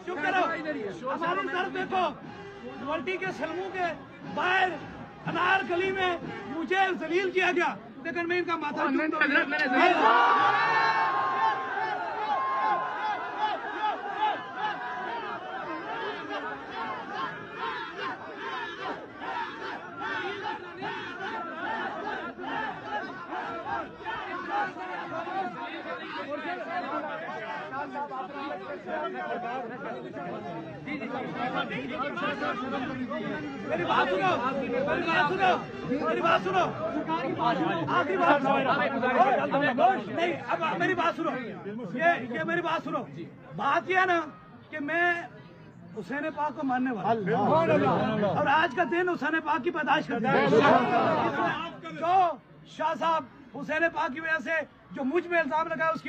चुप करो। हमारी तरफ देखो, वल्टी के सलमू के बाहर अनार गली में मुझे जलील किया गया, लेकिन मैं इनका माथा मेरी बात सुनो, मेरी बात सुनो, आखिरी बात नहीं, अब मेरी बात सुनो, ये मेरी बात सुनो। बात यह ना कि मैं हुसैन पाक को मानने वाला और आज का दिन हुसैन पाक की पैदाइश करता है। जो शाह साहब हुसैन पाक की वजह से जो मुझ में इल्जाम लगा उसकी